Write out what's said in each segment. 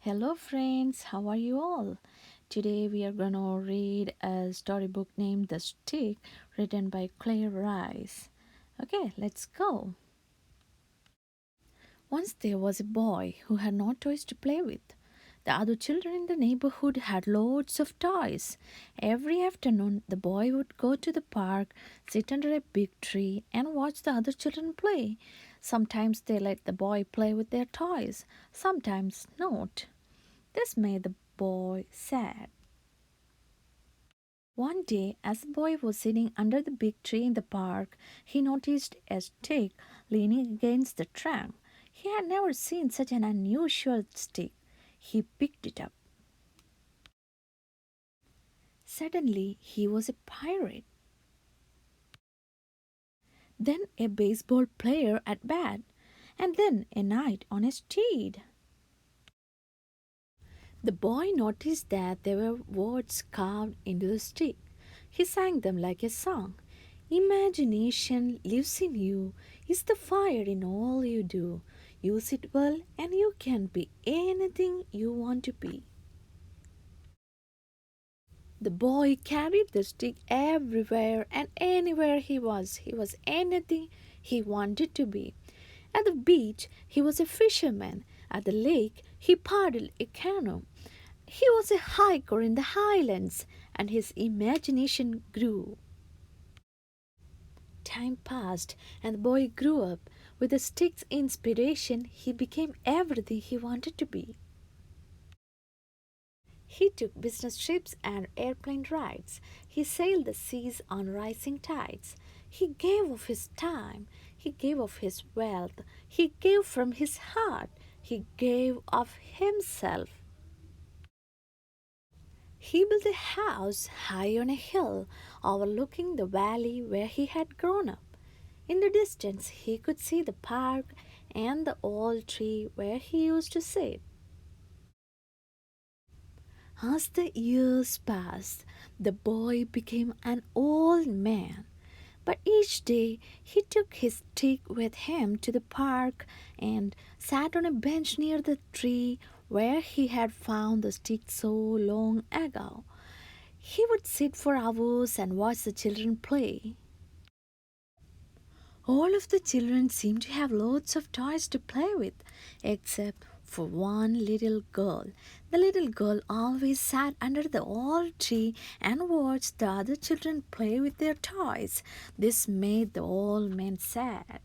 Hello, friends, how are you all? Today we are gonna read a storybook named The Stick, written by Claire Rice. Okay, let's go. Once there was a boy who had no toys to play with. The other children in the neighborhood had loads of toys. Every afternoon, the boy would go to the park, sit under a big tree, and watch the other children play. Sometimes they let the boy play with their toys, sometimes not. This made the boy sad. One day, as the boy was sitting under the big tree in the park, he noticed a stick leaning against the trunk. He had never seen such an unusual stick. He picked it up. Suddenly, he was a pirate, then a baseball player at bat, and then a knight on a steed. The boy noticed that there were words carved into the stick. He sang them like a song. Imagination lives in you, is the fire in all you do. Use it well, and you can be anything you want to be. The boy carried the stick everywhere and anywhere he was. He was anything he wanted to be. At the beach, he was a fisherman. At the lake, he paddled a canoe. He was a hiker in the highlands, and his imagination grew. Time passed, and the boy grew up. With the stick's inspiration, he became everything he wanted to be. He took business trips and airplane rides. He sailed the seas on rising tides. He gave of his time. He gave of his wealth. He gave from his heart. He gave of himself. He built a house high on a hill overlooking the valley where he had grown up. In the distance, he could see the park and the old tree where he used to sit. As the years passed, the boy became an old man. But each day he took his stick with him to the park and sat on a bench near the tree where he had found the stick so long ago. He would sit for hours and watch the children play. All of the children seemed to have lots of toys to play with, except for one little girl. The little girl always sat under the old tree and watched the other children play with their toys. This made the old man sad.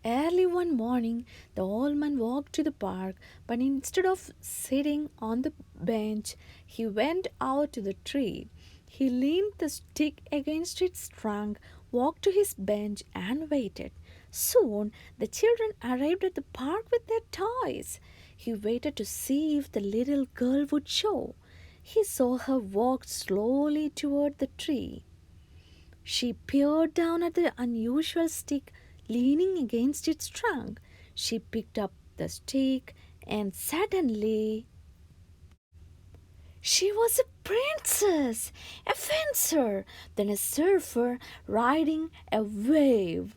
Early one morning, the old man walked to the park, but instead of sitting on the bench, he went out to the tree. He leaned the stick against its trunk, walked to his bench, and waited. Soon, the children arrived at the park with their toys. He waited to see if the little girl would show. He saw her walk slowly toward the tree. She peered down at the unusual stick leaning against its trunk. She picked up the stick and suddenly she was a princess, a fencer, then a surfer riding a wave.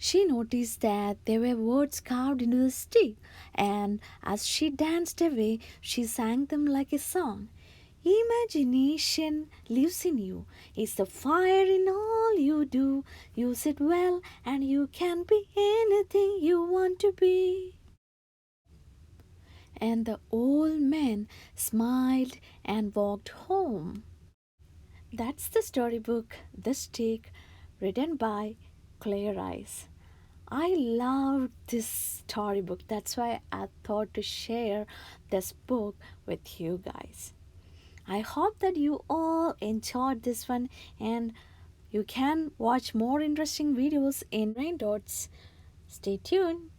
She noticed that there were words carved into the stick, and as she danced away, she sang them like a song. Imagination lives in you. It's the fire in all you do. Use it well, and you can be anything you want to be. And the old man smiled and walked home. That's the storybook, The Stick, written by Claire Rice. I loved this storybook. That's why I thought to share this book with you guys. I hope that you all enjoyed this one and you can watch more interesting videos in BrainTots. Stay tuned.